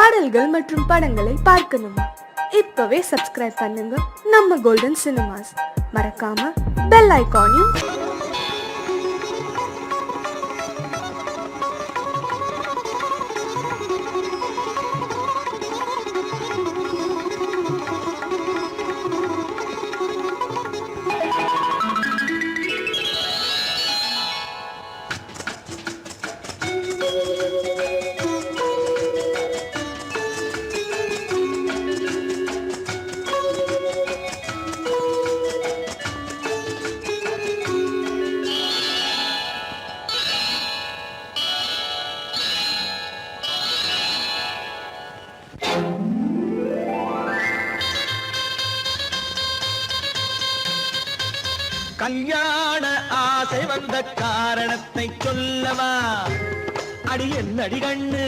பாடல்கள் மற்றும் படங்களை பார்க்கணுமா? இப்பவே சப்ஸ்கிரைப் பண்ணுங்க நம்ம கோல்டன் சினிமாஸ். மறக்காம பெல் ஐகானையும் கல்யாண ஆசை வந்த காரணத்தை சொல்லவா? அடி என்னடி கண்ணு,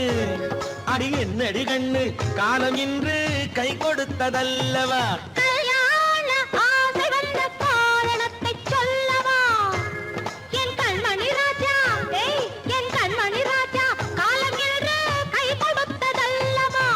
அடி என்னடி கண்ணு, காலம் இன்று கை கொடுத்ததல்லவா? கல்யாண ஆசை வந்த காரணத்தை சொல்லவா? என் கண்மணி ராஜா, என் கண்மணி ராஜா, காலம் இன்று கை கொடுத்ததல்லவா?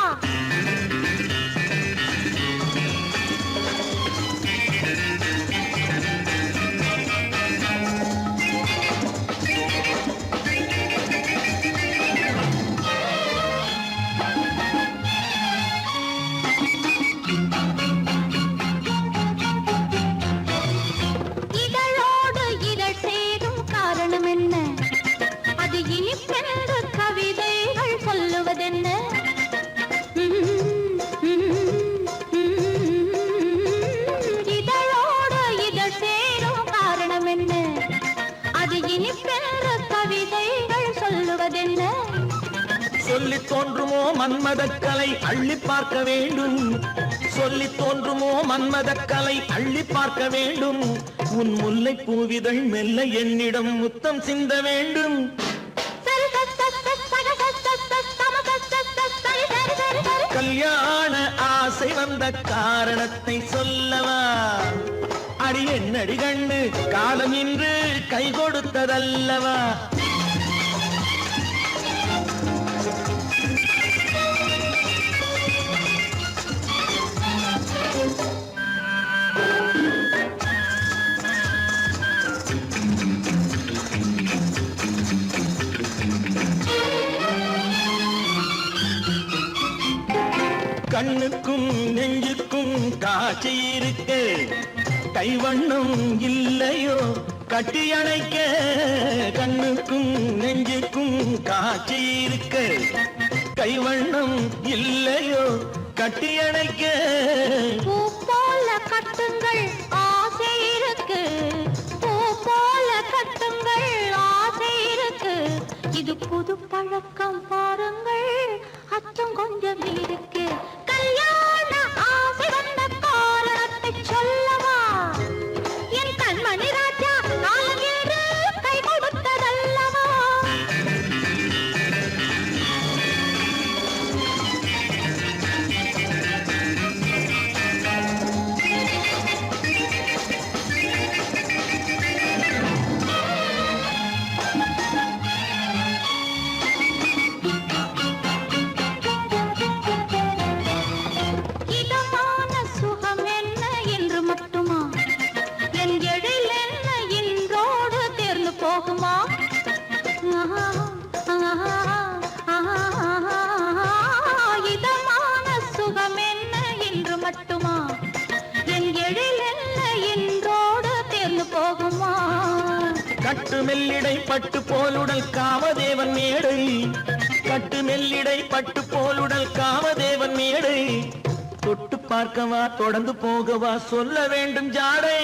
சொல்லி தோன்றுமோ மன்மதக்கலை அள்ளி பார்க்க வேண்டும், சொல்லி தோன்றுமோ மன்மதக்கலை அள்ளி பார்க்க வேண்டும். உன் முல்லை பூவிதழ் மெல்ல என்னிடம் முத்தம் சிந்த வேண்டும். கல்யாண ஆசை வந்த காரணத்தை சொல்லவா? அடி என்னடி கண்ணு, காலம் இன்று கை கொடுத்ததல்லவா? கண்ணுக்கும் நெஞ்சுக்கும் காட்சி இருக்கு, கைவண்ணம் இல்லையோ கட்டி அணைக்க? கண்ணுக்கும் நெஞ்சுக்கும் காட்சி இருக்கு, கைவண்ணம் இல்லையோ கட்டி அணைக்க? பூ போல கட்டுங்கள் ஆசை இருக்கு, பூ போல கட்டுங்கள் ஆசை இருக்கு. இது புது பழக்கம் பாருங்கள், அச்சம் கொஞ்சம் இருக்கு. கல்யாண ஆசை வந்த காரணத்தை சொல்லவா? என் கண்மணி ராஜா, காலம் இன்று கை கொடுத்ததல்லவா? கட்டு மெல்லிடை பட்டு போலுடல் காமதேவன் மேடை, கட்டு மெல்லிடை பட்டு போலுடல் காமதேவன் மேடை. தொட்டு பார்க்கவா தொடர்ந்து போகவா சொல்ல வேண்டும் ஜாடை.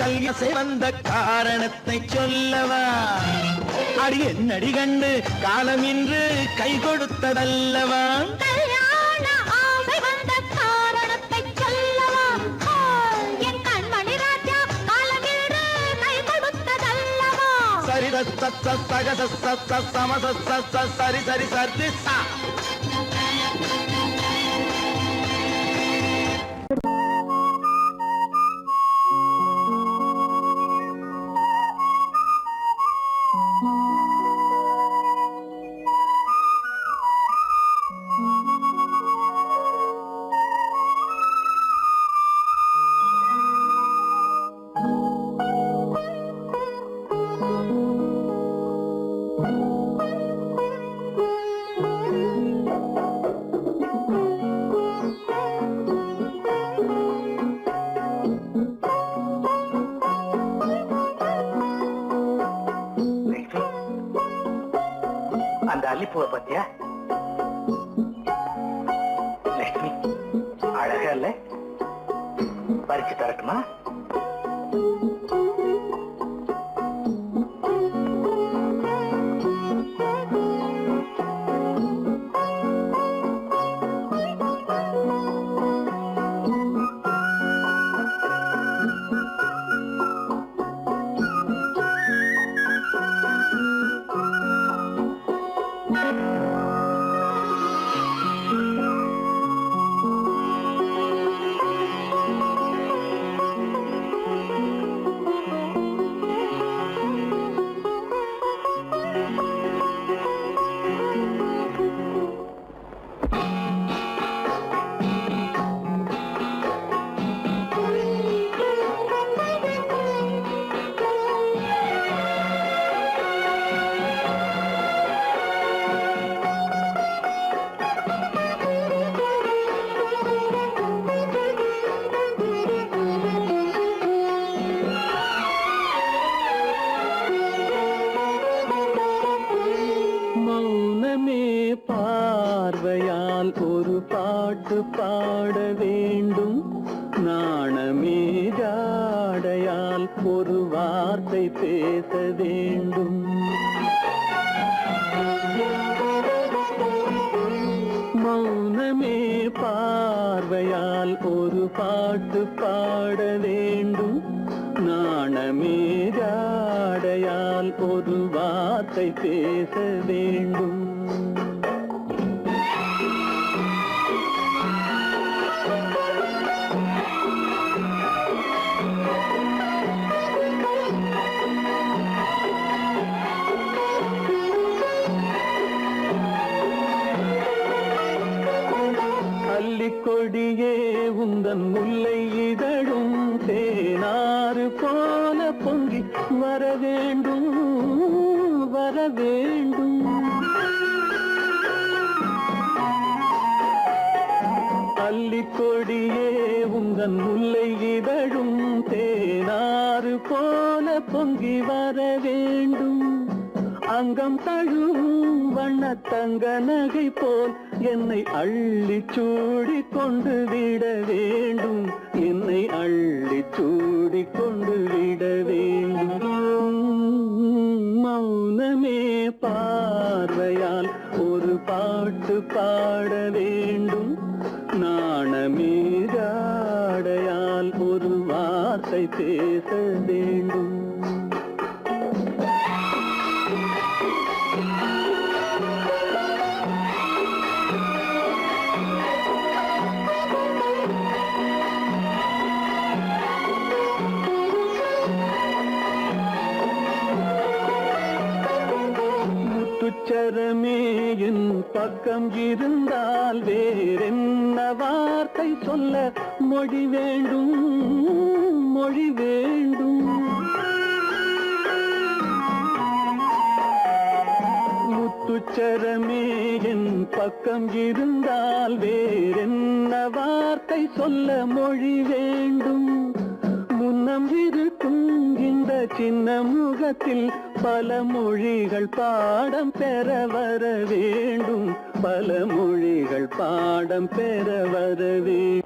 கல்யாண வந்த காரணத்தை சொல்லவா? அடி என்னடி கண்டு, காலம் இன்று கை கொடுத்ததல்லவா? சரி சரி சரி சரி சா. அந்த அல்லிப்பூவை பத்தியா லட்சுமி? அழகா இல்ல? பறிச்சு தரட்டுமா? பார்வையால் ஒரு பாட்டு பாட வேண்டும், நாணமே ஜாடையால் ஒரு வார்த்தை பேச வேண்டும். மௌனமே பார்வையால் ஒரு பாட்டு பாட வேண்டும், நாணமே ஜாடையால் ஒரு வார்த்தை பேச வேண்டும். கொடியே உந்தன் முல்லை இதழும் தேனாறு போல பொங்கி வர வேண்டும், வர வேண்டும். அல்லிக்கொடியே உந்தன் முல்லை இதழும் தேனாறு போல பொங்கி வர வேண்டும். அங்கம் தழுவும் வண்ண தங்க நகை போல் என்னை அள்ளி சூடி கொண்டு விட வேண்டும், என்னை அள்ளி சூடி கொண்டு விட வேண்டும். மௌனமே பார்வையால் ஒரு பாட்டு பாட வேண்டும், நாணமே ஜாடையால் ஒரு வார்த்தை பேச வேண்டும். முத்துச்சரமே என் பக்கம் இருந்தால் வேறென்ன வார்த்தை சொல்ல மொழி வேண்டும், மொழி வேண்டும். முத்துச்சரமே என் பக்கம் இருந்தால் வேறென்ன வார்த்தை சொல்ல மொழி வேண்டும். முன்னம் இருக்கும் இந்த சின்ன முகத்தில் பல மொழிகள் பாடம் பெற வர வேண்டும், பல மொழிகள் பாடம் பெற வர வேண்டும்.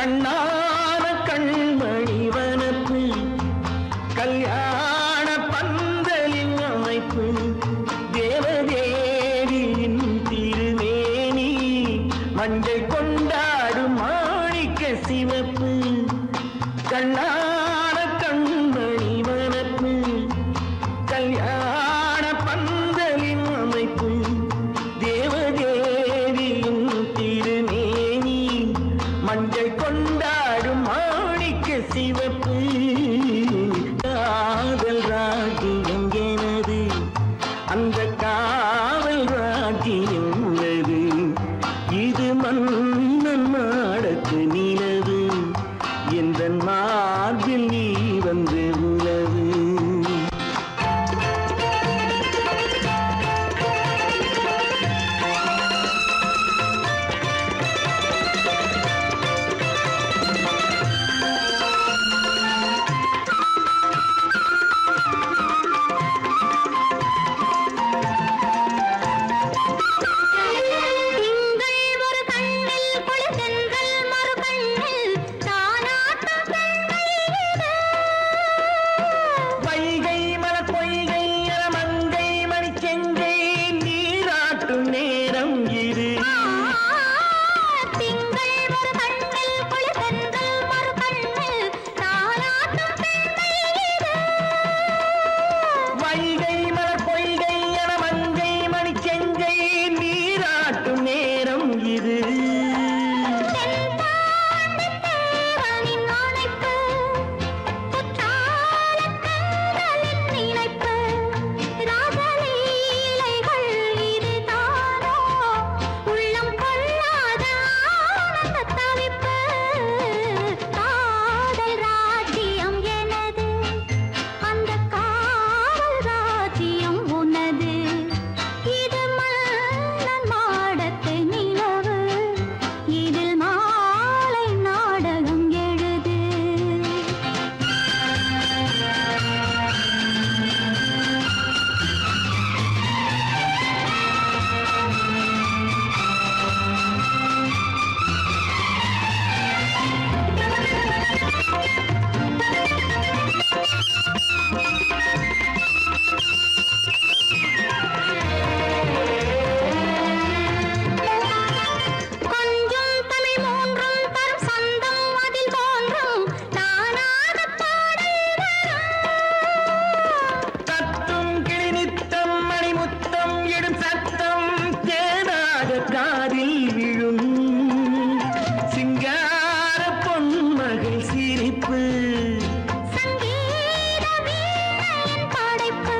கண்ணான கண்மணி வனப்பு கல்யாண பந்தலின் அமைப்பு தேவதேவியின் திருமேனி மஞ்சள் கொண்டாடும் மாணிக்க சிவப்பு கண்ணான கண்மணி வனப்பு கல்யாண பந்தலின் அமைப்பு தேவதேவியின் திருமேனி மஞ்சள் கொண்டாடும் மாணிக்க சிவப்பு காதல் ராஜ்யம் எனது அந்த காவல் ராஜ்யம் உள்ளது இது மன்னன் நாடத்து நிலவு எந்த மார்பில் நீ வந்து உலவு திங்கள் ஒரு கண்ணில் குளிர்தென்றல் மறு கண்ணில் தானாட்டம் பெண்மையிலே. வைகை மலர் பொய்கை என மங்கை மணி செங்கை நீராட்டும் நேரம் இது திங்கள் ஒரு கண்ணில் குளிர்தென்றல் மறு கண்ணில் தானாட்டம் பெண்மையிலே. வைகை மலர் பொய்கை என மங்கை மணி செங்கை நீராட்டும் நேரம் இது தென்பாண்டித் தேவனின் அணைப்பு, குற்றாலக் கண்களின் நினைப்பு, ராசலீலைகள் இதுதானோ, உள்ளம் கொள்ளாத ஆனந்தத் தவிப்பு. காதல் ராஜ்யம் எனது, அந்த காவல் ராஜ்யம் உனது. இது மன்னன் மாடத்து நிலவு, இதில் மாலை நாடகம் எழுது. கொஞ்சம் தமிழ் மூன்றும் தரும் சந்தம் அதில் தோன்றும் நானாகப் பாடல் வரும். தத்தும் கிளி நித்தம் மணிமுத்தம் இடும் சத்தம் தேனாக காதில் விழும் சிங்கார பொன்மகள் சிரிப்பு சங்கீத வீணையின் படைப்பு,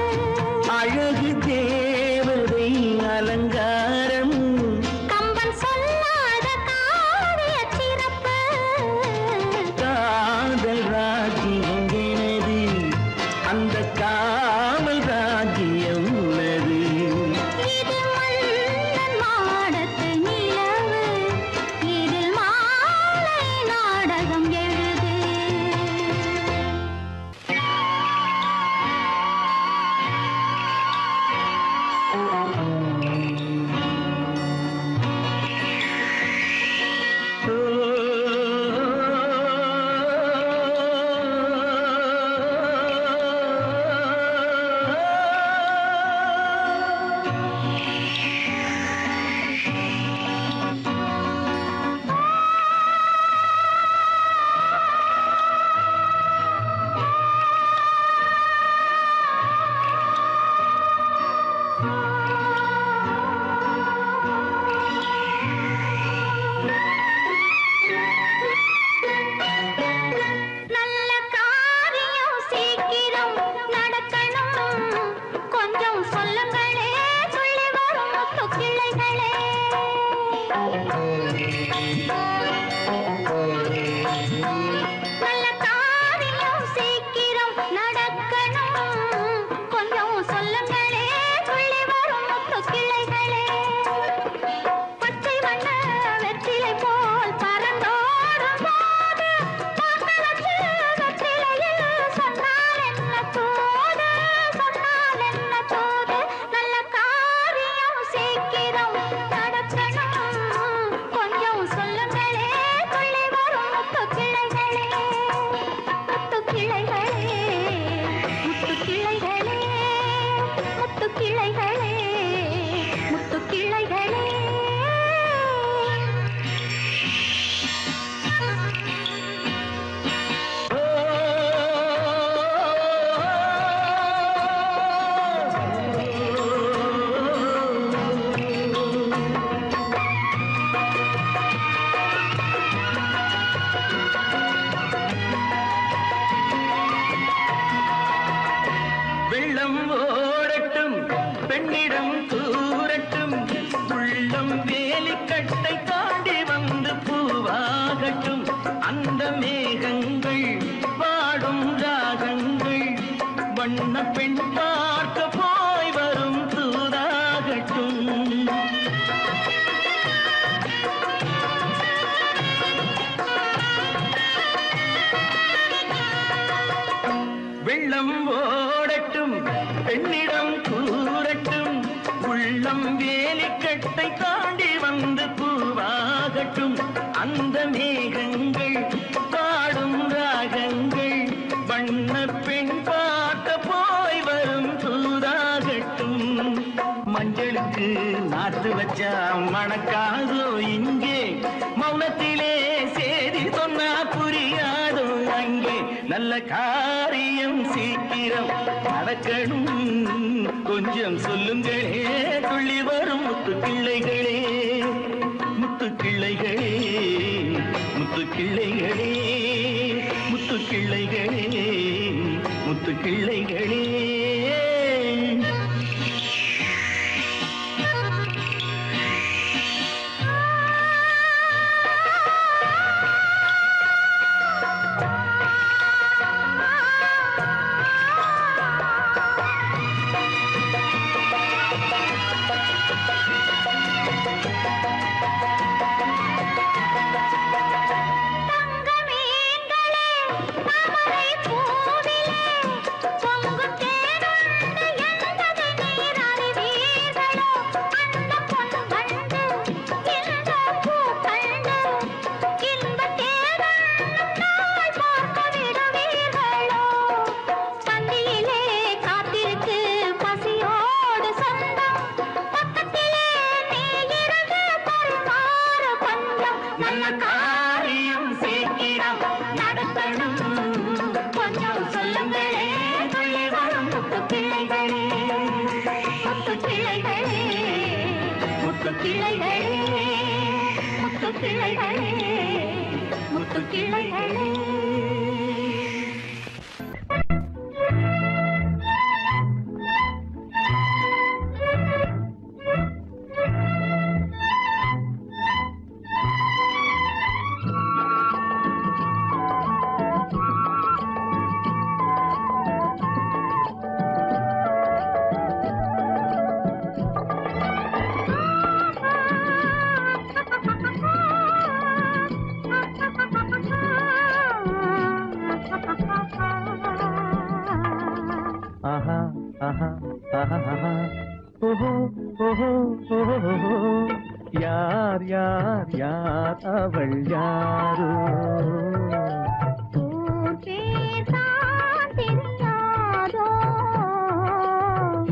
அழகு தேவதை அலங்காரம் கம்பன் சொல்லாத காவியச் சிறப்பு. காதல் ராஜ்யம் எனது அந்த காவல் ராஜ்யம் உள்ளது இது மன்னன் மாடத்து நிலவு, இதில் மாலை நாடகம் எழுது. நல்ல காரியம் சீக்கிரம் நடக்கணும், கொஞ்சம் சொல்லுங்களே, சொல்லி வரும் முத்து கிளைகளே. நல்ல காரியம் சீக்கிரம் நடக்கணும், கொஞ்சம் சொல்லுங்களே, சொல்லி வரும் முத்து கிளைகளே. பச்சை வண்ண வெற்றிலை போல் பறந்தோடும் போது மக்களுக்கு வெற்றிலையில் சொன்னால் என்ன தூது, சொன்னால் என்ன தூது. நல்ல காரியம் சீக்கிரம் நடக்கணும், கொஞ்சம் சொல்லுங்களே, பூவாகட்டும் அந்த மேகங்கள் பாடும் ராகங்கள் வண்ண பெண் பார்க்க போய் வரும் தூதாகட்டும் வெள்ளம் ஓடட்டும் பெண்ணிடம் கூறட்டும் உள்ளம் வேலிக்கட்டை தாண்டி வந்து பூவாகட்டும் அந்த மேகங்கள் பாடும் ராகங்கள் வண்ண பெண் பார்க்க போய் வரும் தூதாகட்டும் மஞ்சளுக்கு நாட்டு வச்சா மணக்காதோ இங்கே மௌனத்திலே சேதி சொன்னா புரியாதோ அங்கே நல்ல காரியம் சீக்கிரம் நடக்கணும் கொஞ்சம் சொல்லுங்களே துள்ளி வரும் முத்து கிள்ளைகளே முத்து கிள்ளைகளே முத்து கிள்ளைகளே முத்து கிள்ளைகளே முத்து கிள்ளைகளே யார் யார் யார் அவள் யாரோ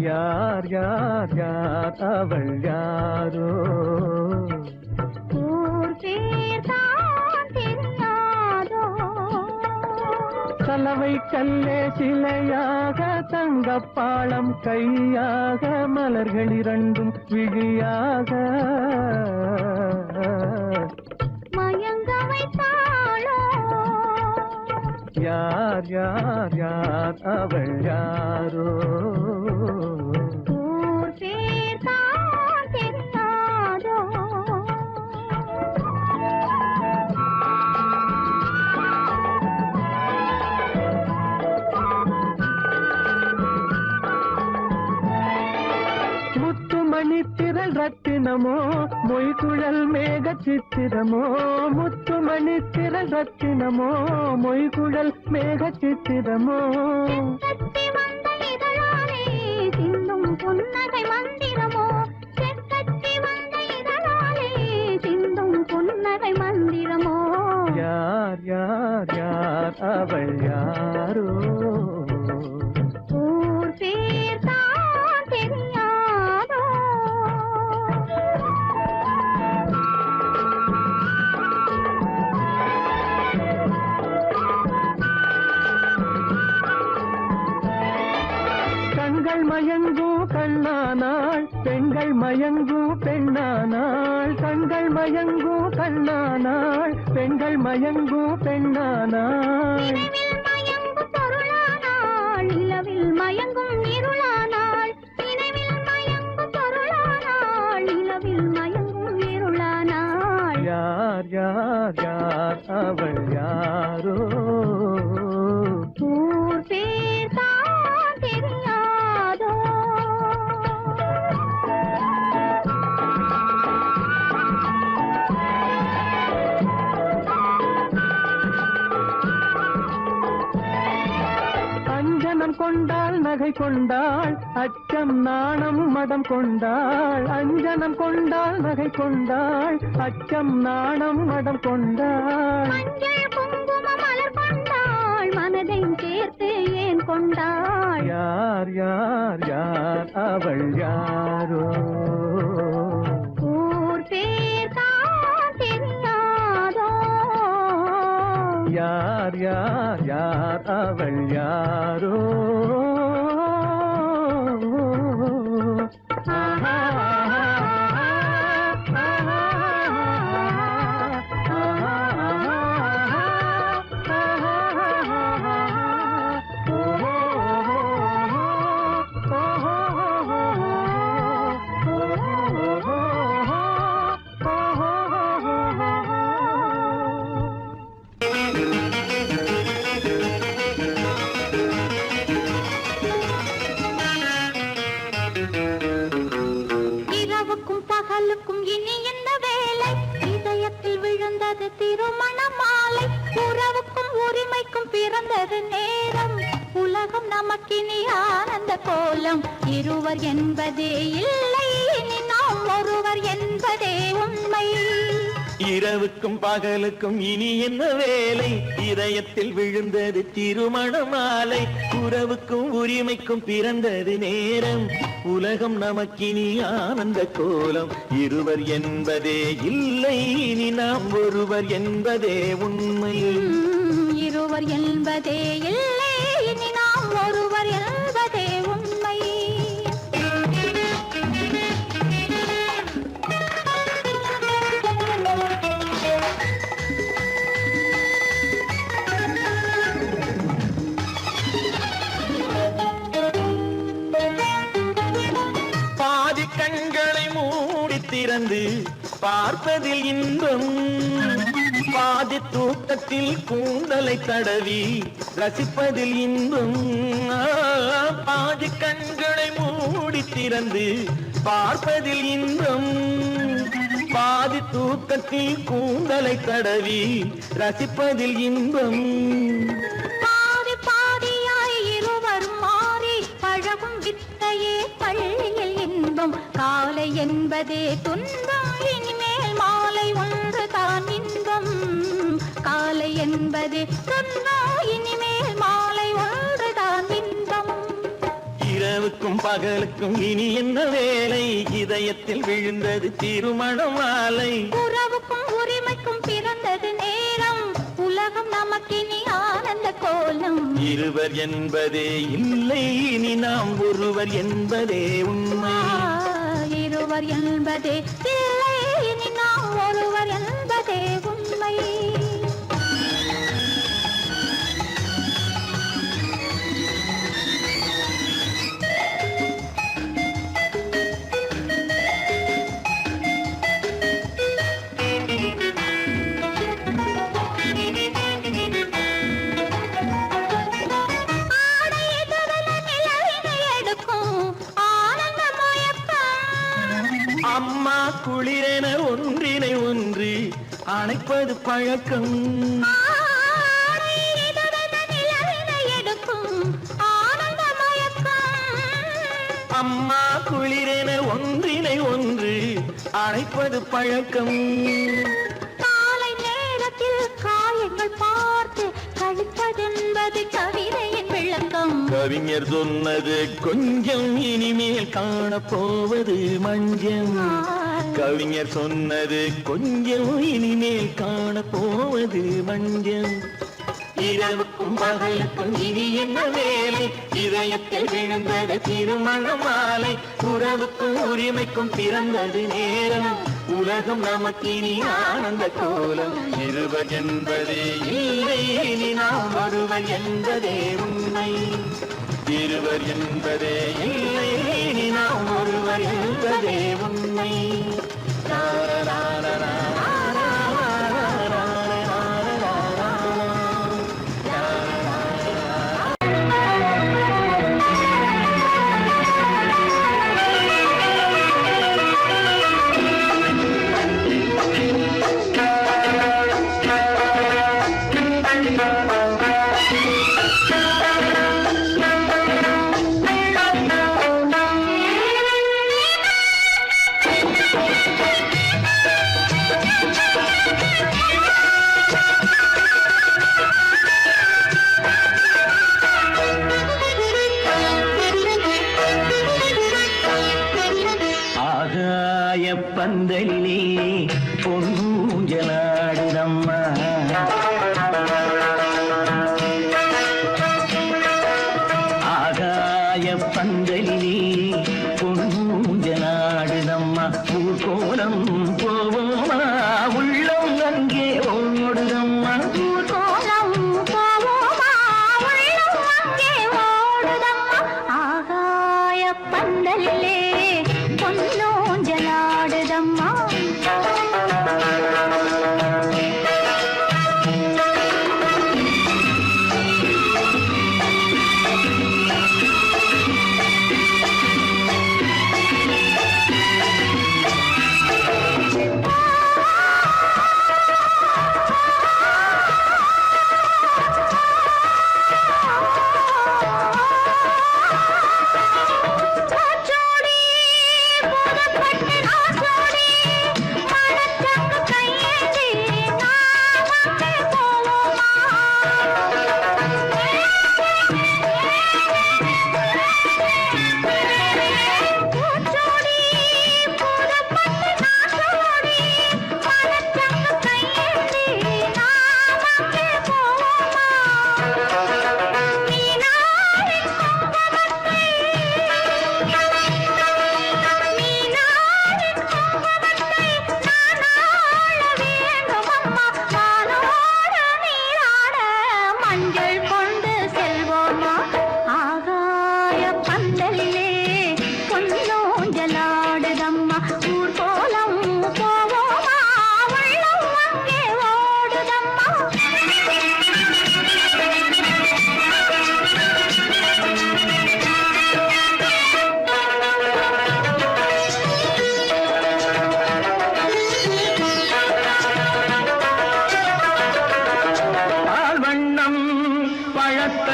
யார் யார் யார் அவள் யாரோ கலவை கல்லே சிலையாக தங்கப்பாளம் கையாக மலர்கள் இரண்டும் விழியாக மயங்க வைத்தாளோ யார் யார் யார் அவள் யாரோ ஊர் பேர் தான் தெரியாதோ முத்துமணித்திரள் ரத்தினமோ மொய்குழல் மேக சித்திரமோ முத்துமணித்திரள் ரத்தினமோ மொய்குழல் மேக சித்திரமோ செக்கத்தி வந்த இதழாலே சிந்தும் புன்னகை மந்திரமோ செக்கத்தி வந்த இதழாலே சிந்தும் புன்னகை மந்திரமோ யார் யார் யார் அவள் யாரோ ஊர் பேர் தான் தெரியாதோ கண்கள் மயங்கும் கண்ணானாள் பெண்கள் மயங்கும் பெண்ணானாள் கண்கள் மயங்கும் கண்ணானாள் பெண்கள் மயங்கும் பெண்ணானாள் நினைவில் மயங்கும் பொருளானாள் நிலவில் மயங்கும் இருளானாள் நினைவில் மயங்கும் பொருளானாள் நிலவில் மயங்கும் இருளானாள் யார் யார் யார் யார் அவள் யாரோ ஊர் பேர் தான் தெரியாதோ அஞ்சனம் கொண்டாள் நகை கொண்டாள் அச்சம் நாணம் மடம் கொண்டாள் அஞ்சனம் கொண்டாள் நகை கொண்டாள் அச்சம் நாணம் மடம் கொண்டாள் மஞ்சள் குங்கும மலர் கொண்டாள் மனதை சேர்த்து ஏன் கொண்டாள் யார் யார் யார் அவள் யாரோ ஊர் பேர் தான் தெரியாதோ யார் யார் யார் அவள் யாரோ இரவுக்கும் பகலுக்கும் இனி என்ன வேலை இதயத்தில் விழுந்தது திருமண மாலை உறவுக்கும் உரிமைக்கும் பிறந்தது நேரம் உலகம் நமக்கினி ஆனந்த கோலம் இருவர் என்பதே இல்லை இனி நாம் ஒருவர் என்பதே உண்மை இரவுக்கும் பகலுக்கும் இனி என்ன வேலை இதயத்தில் விழுந்தது திருமண மாலை உறவுக்கும் உரிமைக்கும் பிறந்தது நேரம் உலகம் நமக்கினி ஆனந்த கோலம் இருவர் என்பதே இல்லை இனி நாம் ஒருவர் என்பதே உண்மை இருவர் என்பதே இல்லை இனி நாம் ஒருவர் என்பதே உண்மை பாதி கண்களை மூடி திறந்து பார்ப்பதில் இன்பம் பாதி தூக்கத்தில் கூந்தலை தடவி ரசிப்பதில் இன்பம் பாதி கண்களை மூடி திறந்து பார்ப்பதில் இன்பம் பாதி தூக்கத்தில் கூந்தலை தடவி ரசிப்பதில் இன்பம் பாதி பாதியாய் இருவர் மாறி பழகும் வித்தையே பள்ளியில் இன்பம் காலை என்பதே துன்பம் இனிமேல் மாலை ஒன்று தான் இன்பம் காலை என்பதே துன்பம் இனிமேல் மாலை ஒன்று தான் இன்பம் இரவுக்கும் பகலுக்கும் இனி என்ன வேலை இதயத்தில் விழுந்தது திருமண மாலை உறவுக்கும் உரிமைக்கும் பிறந்தது நேரம் உலகம் நமக்கினி ஆனந்த கோலம் இருவர் என்பதே இல்லை இனி நாம் ஒருவர் என்பதே உண்மை இருவர் என்பதே இல்லை இனி நாம் ஒருவர் என்பதே உண்மை அம்மா குளிரென ஒன்றினை ஒன்று அணைப்பது பழக்கம் அம்மா குளிரென ஒன்றினை ஒன்று அணைப்பது பழக்கம் காலை நேரத்தில் காயங்கள் பார்த்து கழிப்பதென்பது கவிதையின் விளக்கம் கவிஞர் சொன்னது கொஞ்சம் இனிமேல் காணப்போவது மஞ்சம் கவிஞர் சொன்னது கொஞ்சம் இனிமேல் காணப்போவது மஞ்சம் இரவுக்கும் பகலுக்கும் இனி என்ன வேலை இதயத்தில் விழுந்தது திருமண மாலை உறவுக்கும் உரிமைக்கும் பிறந்தது நேரம் உலகம் நமக்கினி ஆனந்த கோலம் இருவர் என்பதே இல்லை இனி நாம் ஒருவர் என்பதே உண்மை இருவர் என்பதே இல்லை இனி நாம் ஒருவர் என்பதே உண்மை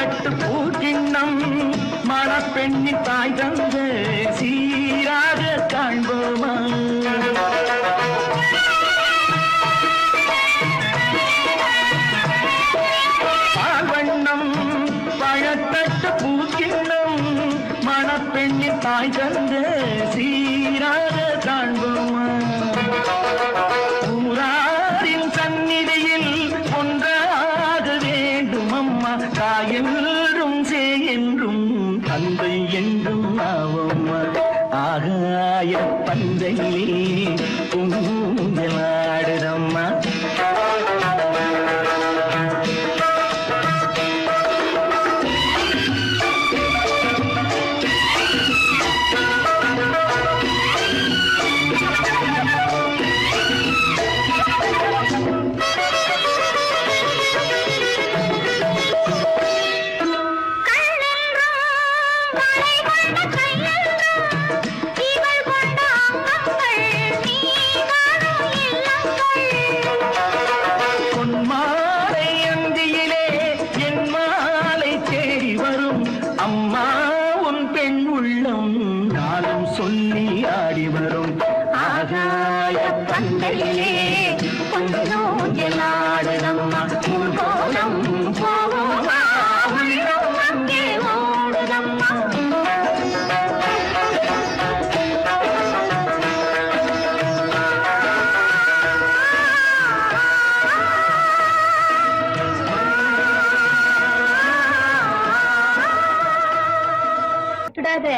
பழத்தட்டு பூக்கிண்ணம் மணப்பெண்ணி தாய் தந்த சீராக காண்போமா பால்வண்ணம் பழத்தட்டு பூக்கிண்ணம் மணப்பெண்ணி தாய் தந்த சீராக காண்போமா ஊராரின் சந்நிதியில் ஒன்றாக வேண்டும் அம்மா தாயென்றும் சே என்றும் தந்தை என்றும் ஆவோம்மா ஆகாய பந்தையிலே ஊஞ்சலாடுதம்மா அம்மா உன் பெண் உள்ளம் நாளும் சொல்லி ஆடி வரும் ஆகாய பந்தையிலே கொஞ்சலாடுதம்மா கோலம் போவோமா உள்ளம் அங்கே ஓடுதம்மா விடாதே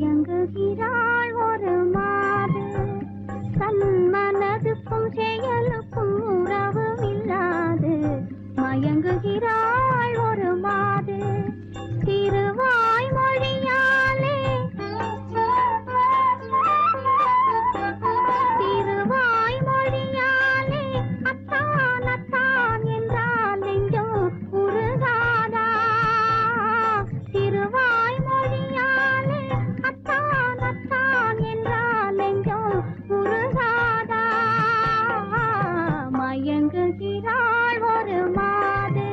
மயங்குகிறாள் ஒரு மாது தன் மனதுக்கும் செயலுக்கும் உறவும் இல்லாது மயங்குகிறாள் ஒரு மாது திருவாய் மொழியாலே திருவாய் மொழியாலே அத்தான் அத்தான் என்றால் நெஞ்சம் உருகாதா திருவாய் மொழியாலே அத்தான் அத்தான் என்றால் நெஞ்சம் உருகாதா மயங்குகிறாள் ஒரு மாது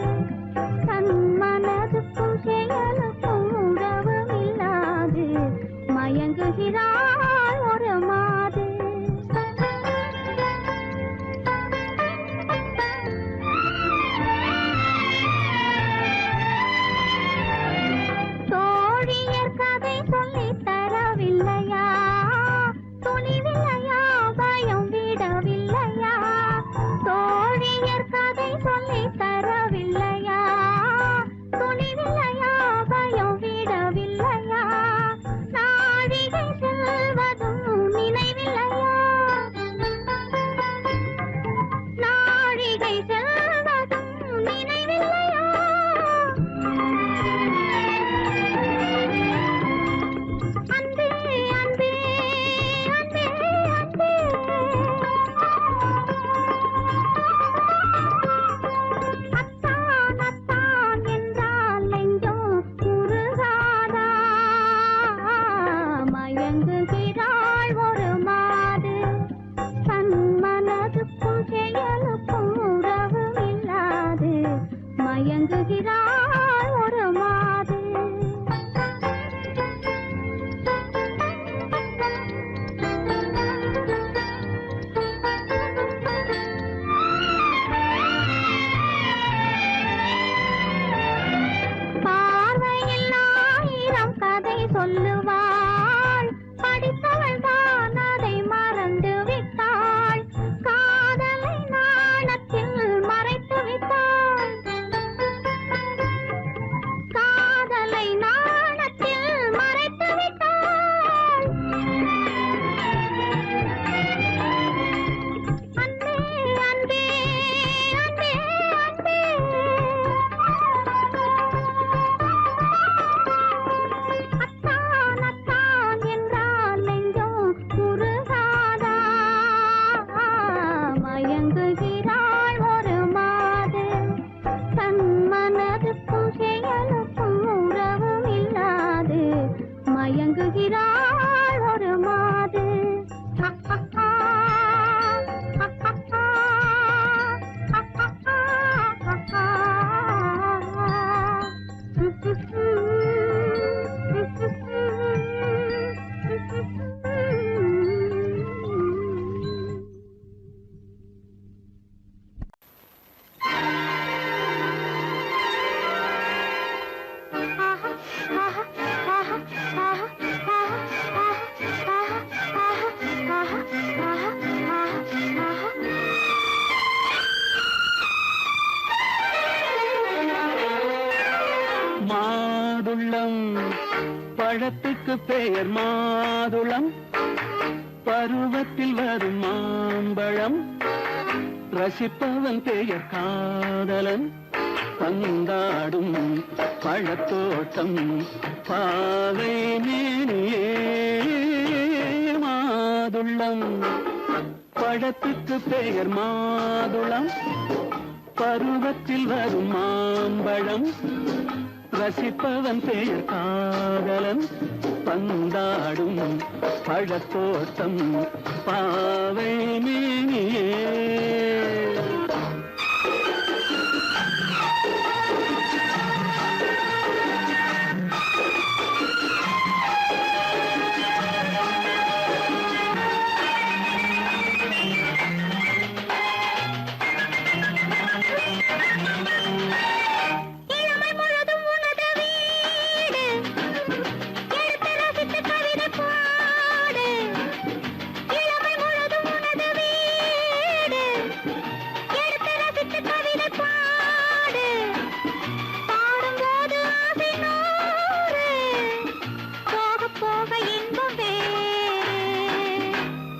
தன் மனதுக்கும் செயலுக்கும் உறவும் இல்லாது மயங்குகிறாள் ஒரு மாது தோழியர் கதை சொல்லித் தரவில்லையா துணிவில்லையா பயம் விடவில்லையா தோழியர் கதை சொல்லித் தரவில்லையா துணிவில்லையா பயம் விடவில்லையா நாழிகை செல்வதும் நினைவில்லையா நாழிகை செல்வதும் நினைவில்லையா அன்பே அன்பே அன்பே அன்பே அத்தான் அத்தான் என்றால் நெஞ்சம் உருகாதா மயங்குகிறாள் ஒரு மாது தன் மனதுக்கும் செயலுக்கும் உறவும் இல்லாது மயங்குகிறாள் ஒரு மாது பார்வையில் ஆயிரம் கதை சொல்லுவாள் படித்தவள் தான் அதை மறந்து விட்டாள் காதலை நாணத்தில் மறைத்து விட்டாள் காதலை நாணத்தில் மறைத்து விட்டாள் அன்பே அன்பே அன்பே அன்பே அத்தான் அத்தான் என்றால் நெஞ்சம் உருகாதா மயங்குகிறாள் ஒரு மாது தன் மனதுக்கும் செயலுக்கும் உறவும் இல்லாது மயங்குகிறாள் ஒரு மாது மாதுளம் பழத்துக்கு பெயர் மாதுளம் பருவத்தில் வரும் மாம்பழம் ரசிப்பவன் பெயர் காதலன் பந்தாடும் பழத்தோட்டம் பாவை மேனியே மாதுளம் பழத்துக்கு பெயர் மாதுளம் பருவத்தில் வரும் மாம்பழம் ரசிப்பவன் பெயர் காதலன் பந்தாடும் பழத்தோட்டம் பாவை மேனியே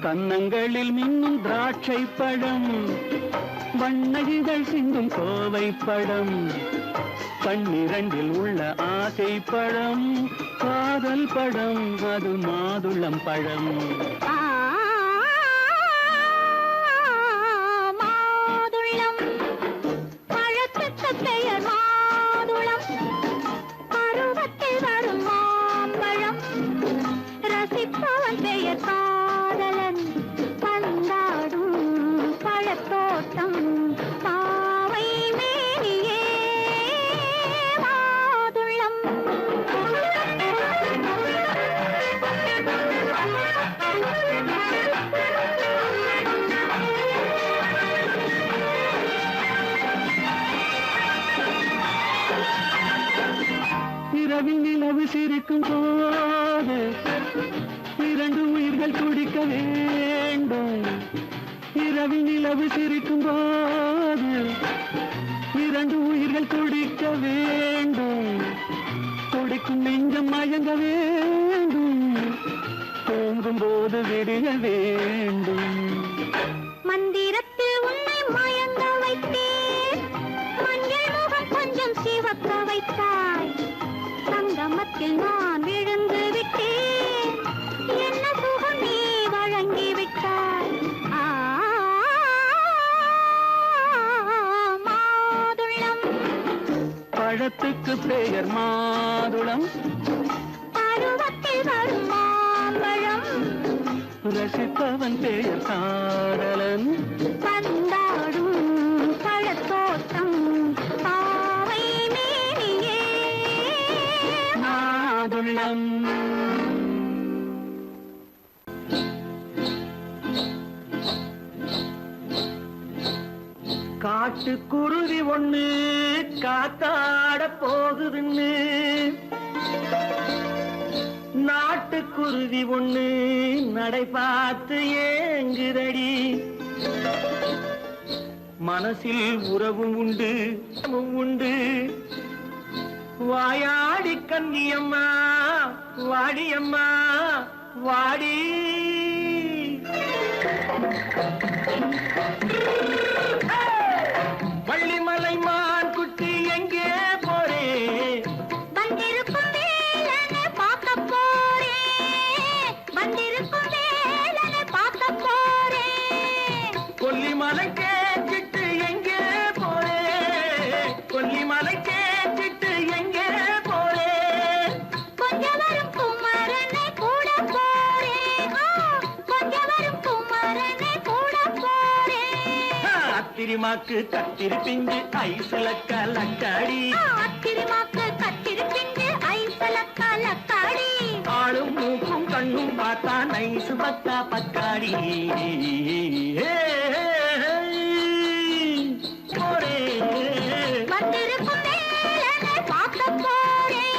கன்னங்களில் மின்னும் திராட்சை பழம், வண்ணகிகள் சிந்தும் கோவை பழம், கண்ணிரண்டில் உள்ள ஆசை பழம், காதல் பழம், அது மாதுளம் பழம். மாதுளம் பழத்துக்கு பெயர் மாதுளம், பருவத்தில் வரும் மாம்பழம், ரசிப்பவன் பெயர் காதலன், பந்தாடும் பழத்தோட்டம், பாவை மேனியே மாதுளம். இரவில் நிலவு சிரிக்கும் போது இரண்டு உயிர்கள் துடிக்க வேண்டும். இரவில் நிலவு சிரிக்கும் போது இரண்டு உயிர்கள் துடிக்க வேண்டும். துடிக்கும் நெஞ்சம் மயங்க வேண்டும், தூங்கும் போது விடிய வேண்டும். மந்திரத்தில் உன்னை மயங்க வைத்தேன், மஞ்சள் முகம் கொஞ்சம் சிவக்க வைத்தாய், சங்கமத்தில் நான் விழுந்து விட்டேன், என்ன சுகம் நீ வழங்கி விட்டாய். மாதுளம் பழத்துக்கு பெயர் மாதுளம், பருவத்தில் வரும் மாம்பழம், ரசிப்பவன் பெயர் காதலன், பந்தாடும் பழத்தோட்டம், பாவை மேனியே மாதுளம். காட்டுக்குருவி ஒண்ணு காத்தாட போகுதுன்னு, நாட்டுக்குருவி ஒண்ணு நடை பார்த்து ஏங்குதடி. மனசில் உறவும் உண்டு உண்டு, வாயாடி கன்னியம்மா வாடியம்மா வாடி. வள்ளிமலை மான் குட்டி எங்கே போறே? வந்திருக்கும் வேலனை பார்க்க போறேன், வந்திருக்கும் வேலனை பார்க்க போறேன். கொல்லிமலை கேட்டுட்டு எங்கே போறே? கொல்லிமலை கேட்டுட்டு எங்கே போறே? கொஞ்சம் வரும் குமரனை கூட போறேன், கொஞ்சம் வரும் குமரனை கூட போறேன். அத்திரிமாக்கு கத்திரி பிஞ்சு ஐசுல கலக்காடி, அத்திரிமாக்கு கத்திரி பிஞ்சு ஐசல கலக்காடி, ஆளும் மூக்கும் கண்ணும் பார்த்தா நைசு பக்கா பக்காடி. போரே வந்திருக்கும் வேலனை பார்க்க போறேன்.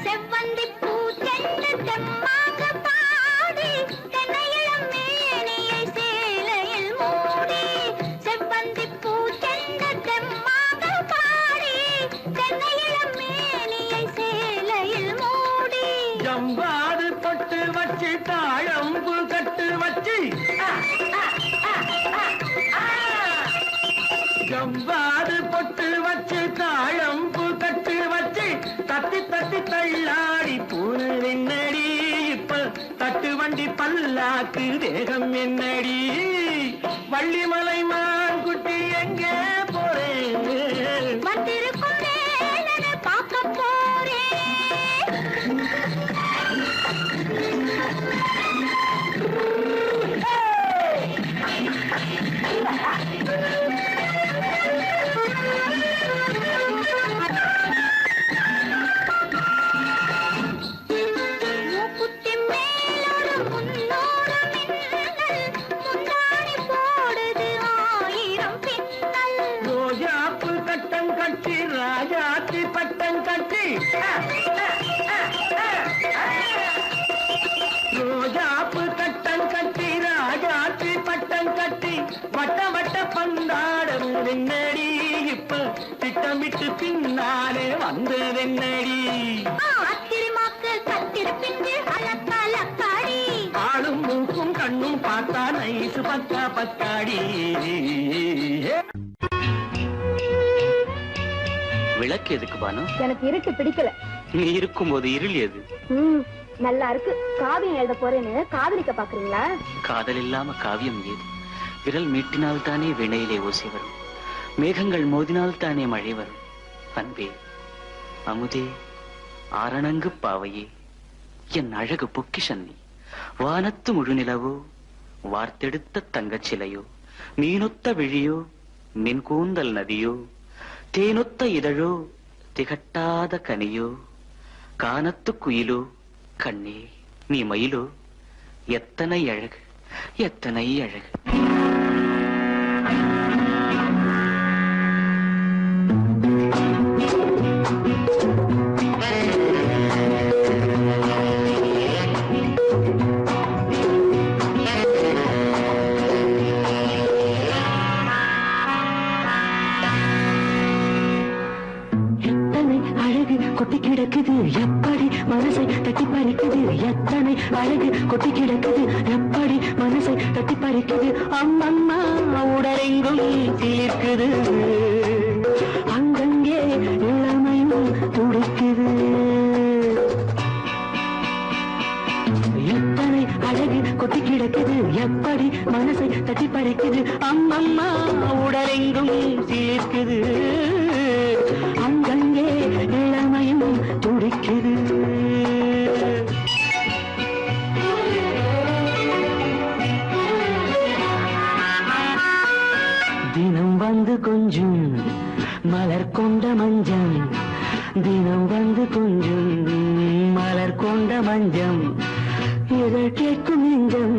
செவ்வந்தி பூ சென்று தெம்மாக பாடி, தென்னையிளம் மேனியை சேலையில் மூடி, செவ்வந்தி பூ சென்று தெம்மாக பாடி, தென்னையிளம் மேனியை சேலையில் மூடி. ஜம்பாது பொட்டு வச்சு தாழம்பு கட்டு வச்சு, ஜம்பாது பொட்டு வச்சு தாழம்பு கட்டு வச்சு, தட்டி தட்டி தள்ளாடி பூனை என்னடி. இப்ப தட்டு வண்டி பல்லாக்கு வேகம் என்னடி. வள்ளிமலை மான் குட்டி எங்கே போறேன்? வந்திருக்கும் வேலனை பார்க்க போறேன். மூக்குத்தி மேலோடு முன்னோடு மின்னல், முந்தாணி போடுது பின்னாலே வந்ததென்னடி ஆத்திரமாக்கு கத்திருப்பிஞ்சு அலக்காடி ஆளும் மூக்கும் கண்ணும் பார்த்தா நைசு பக்கா பக்காடி விளக்கு எதுக்கு பானு? எனக்கு இருட்டு பிடிக்கல. நீ இருக்கும்போது இருள் எது? நல்லா இருக்கு. காவியம் எழுத போறேன்னு காதலிக்க பாக்குறீங்களா? காதல் இல்லாம காவியம் ஏது? விரல் மீட்டினால் தானே வினையிலே ஓசை வரும், மேகங்கள் மோதினால் தானே மழை வரும். அன்பே, அமுதே, ஆரணங்கு பாவையே, என் அழகு பொக்கிஷன் நீ. வானத்து முழுநிலவோ, வார்த்தெடுத்த தங்கச் சிலையோ, மீனொத்த விழியோ, மின் கூந்தல் நதியோ, தேனொத்த இதழோ, திகட்டாத கனியோ, கானத்து குயிலோ, கண்ணே நீ மயிலோ, எத்தனை அழகு, எத்தனை அழகு. கொட்டி கிடக்குது எப்படி மனசை தட்டி பறிக்குது, எத்தனை அழகு கொட்டி கிடக்குது எப்படி மனசை தட்டி பறிக்குது. அம்மம்மா உடலெங்கும் தீர்க்குது, அங்கங்கே இளமையும் துடிக்குது. எத்தனை அழகு கொட்டி கிடக்குது எப்படி மனசை தட்டி பறிக்குது. அம்மம்மா உடலெங்கும் தீர்க்குது, அங்கங்கே இளமையும் துடிக்குது. தினம் வந்து கொஞ்சம் மலர் கொண்ட மஞ்சம், தினம் வந்து கொஞ்சம் மலர் கொண்ட மஞ்சம், இதழ் கேட்கும் நெஞ்சம்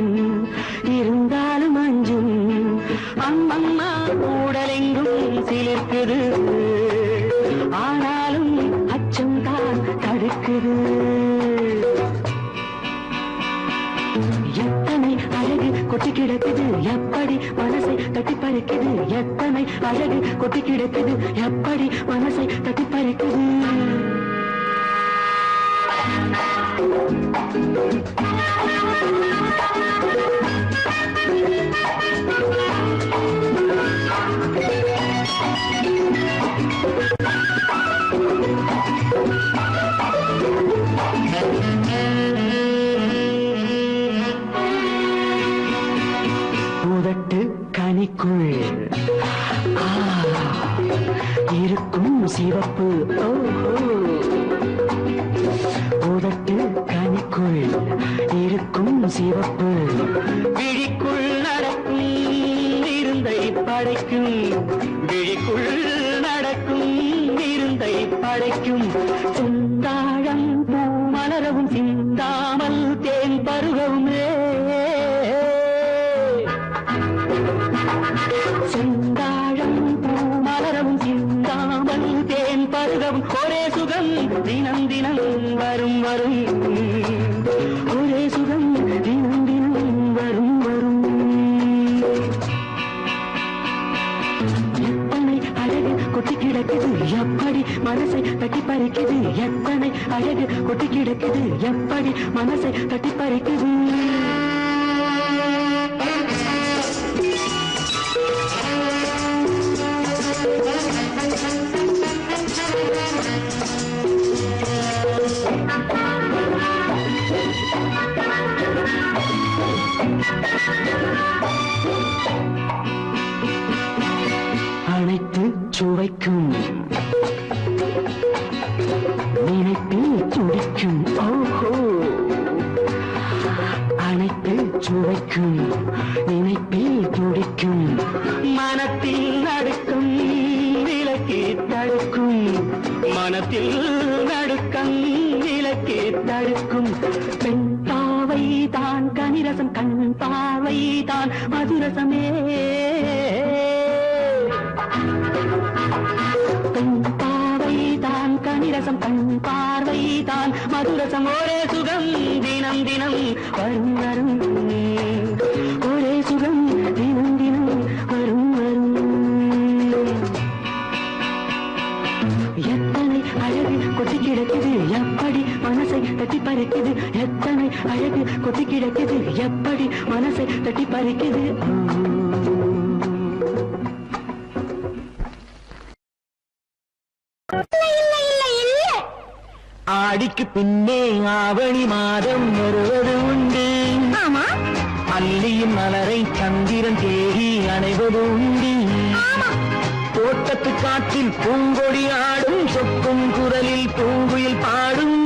இருந்தாலும் அஞ்சும். அம்மம்மா உடலெங்கும் சிலிர்க்குது, ஆனாலும் அச்சம் தான் தடுக்குது. எத்தனை அழகு கொட்டி கிடக்குது எப்படி மனசை தட்டி பறிக்குது, எத்தனை அழகு கொட்டி கிடக்குது எப்படி மனசை தட்டி பறிக்குது. உதட்டு கனிக்குள் இருக்கும் சிவப்பு, உதட்டு கனிக்குள் இருக்கும் சிவப்பு, விழிக்குள் நடக்கும் இருந்தை படைக்கும், விழிக்குள் நடக்கும் இருந்தை படைக்கும். செந்தாழம் பூ மலரவும் சிந்தாமல் தேன் பருகவுமே, செந்தாழம் பூ மலரவும் சிந்தாமல் தேன் பருகவும். ஒரே சுகம் தினம் தினம் வரும் வரும், ஒரே சுகம் தினம் தினம் வரும் வரும். எத்தனை அழகு கொட்டி கிடக்குது எப்படி மனசை தட்டி பறிக்குது, எத்தனை அழகு கொட்டி கிடக்குது எப்படி மனசை தட்டி பறிக்குது. அனைத்து சுவைக்கும் நினைப்பில் துடிக்கும், ஓஹோ, அனைத்து சுவைக்கும் நினைப்பில் துடிக்கும். மனத்தில் நடுக்கும் விலக்கி தடுக்கும், மனத்தில் நடுக்கம் விலக்கி தடுக்கும். பெண் பாவை தான் கனிரசம், கண் பாவை தான் மதுரசமே, பெண் பாவை தான் கனிரசம், கண் பார்வை தான் மதுரசம். ஒரே சுகம் தினம் தினம் வரும் வரும், ஒரே சுகம் தினம் தினம் வரும் வரும். எப்படி மனசை தட்டி பறிக்குது எத்தனை அழகு கொட்டி கிடக்குது எப்படி மனசை தட்டி பறிக்குது ஆடிக்கு பின்னே ஆவணி மாதம் வருவது உண்டு அல்லியின் மலரை சந்திரன் தேடி அணைவது உண்டு தோட்டத்து காற்றில் பூங்கொடி ஆடும் சொக்கும் குரலில் பூங்குயில் பாடும்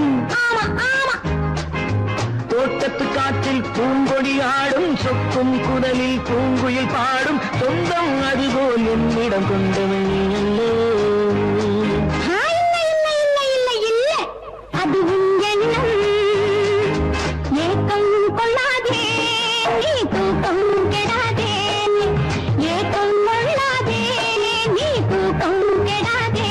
தோட்டத்து காற்றில் பூங்கொடி ஆடும் சொக்கும் குரலில் பூங்குயில் பாடும் சொந்தம் அதுபோல் என்னிடம் கொண்டவள் நீ அல்லோ அது உன் எண்ணம் ஏக்கம் கொள்ளாதே நீ தூக்கம் கெடாதே ஏக்கம் கொள்ளாதே நீ தூக்கம் கெடாதே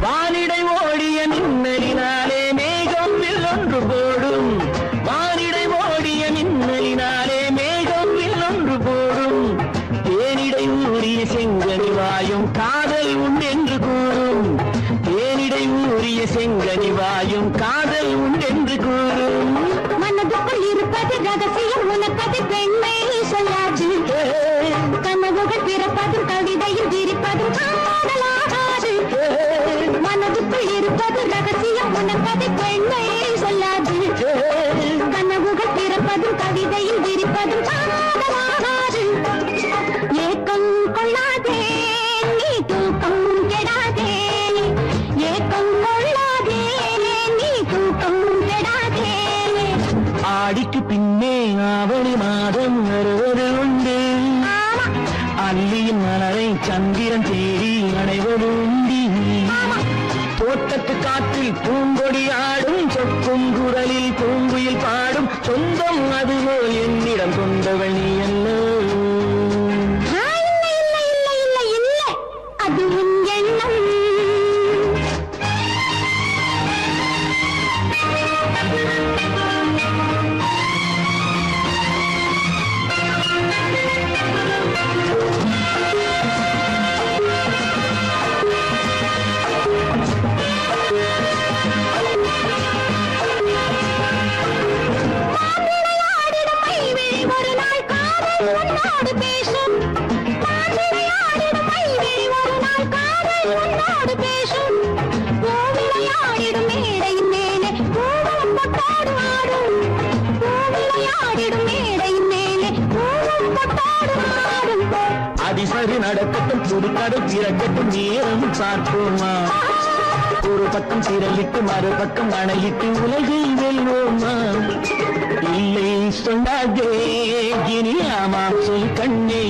வானிடை ஓடிய மின்னலினாலே மேகம் வில்லொன்று போடும் வானிடை ஓடிய மின்னலினாலே மேகம் வில்லொன்று போடும் தேனிடை ஊறிய செங்கனி வாயும் காதல் உண்டென்று கூறும் தேனிடை ஊறிய செங்கனி வாயும் காதல் உண்டென்று கூறும் மனதுக்குள் இருப்பது ரகசியம் உனக்கது பெண்மை சொல்லாது கனவுகள் பிறப்பதும் கவிதையில் விரிப்பதும் காதலாகாது மனதுக்குள் இருப்பது ரகசியம் உனக்கது பெண்மை சொல்லாது கனவுகள் பிறப்பதும் கவிதையில் விரிப்பதும் காதலாகாது ஏக்கம் கொள்ளாதே நீ தூக்கம் கெடாதே ஏக்கம் கொள்ளாதே நீ தூக்கம் கெடாதே ஆடிக்கு பின்னே ஆவணி மாதம் வருவது உண்டு அல்லியின் மலரை சந்திரன் தேடி அணைவது உண்டு தோட்டத்து காற்றில் பூங்கொடி ஆடும் சொக்கும் குரலில் பூங்குயில் பாடும் சொந்தம் அதுபோல் என்னிடம் கொண்டவள் நீ அல்லோ அது உன் எண்ணம் ஒரு நாள் காதல் உன்னோடு பேசும் விளையாடிடும் மைவிழி ஒரு நாள் காதல் உன்னோடு பேசும் விளையாடிடும் மேடையின் மேலே பூவும் பொட்டாடு ஆடும் விளையாடிடும் மேடையின் மேலே பூவும் பொட்டாடு ஆடும் அதிசரி நடக்கட்டும் புதுக்கடை திறக்கட்டும் நேரம் பார்ப்போமா ஒரு பக்கம் திரளிட்டு மறுபக்கம் அணையிட்டு உலகை வெல்வோமா இல்லை சொல்லாதே இனி ஆமாம் சொல் கண்ணே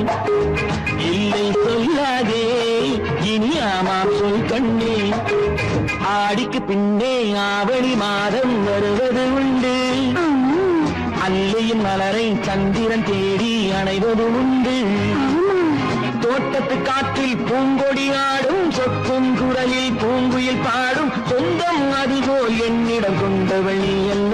இல்லை சொல்லாதே இனி ஆமாம் சொல் கண்ணே ஆடிக்கு பின்னே ஆவணி மாதம் வருவது உண்டு அல்லியின் மலரை சந்திரன் தேடி அணைவது உண்டு தோட்டத்து காற்றில் பூங்கொடி ஆடும் சொக்கும் குரலில் பூங்குயில் பாடும் சொந்தம் அதுபோல் என்னிடம் கொண்டவள் நீ அல்ல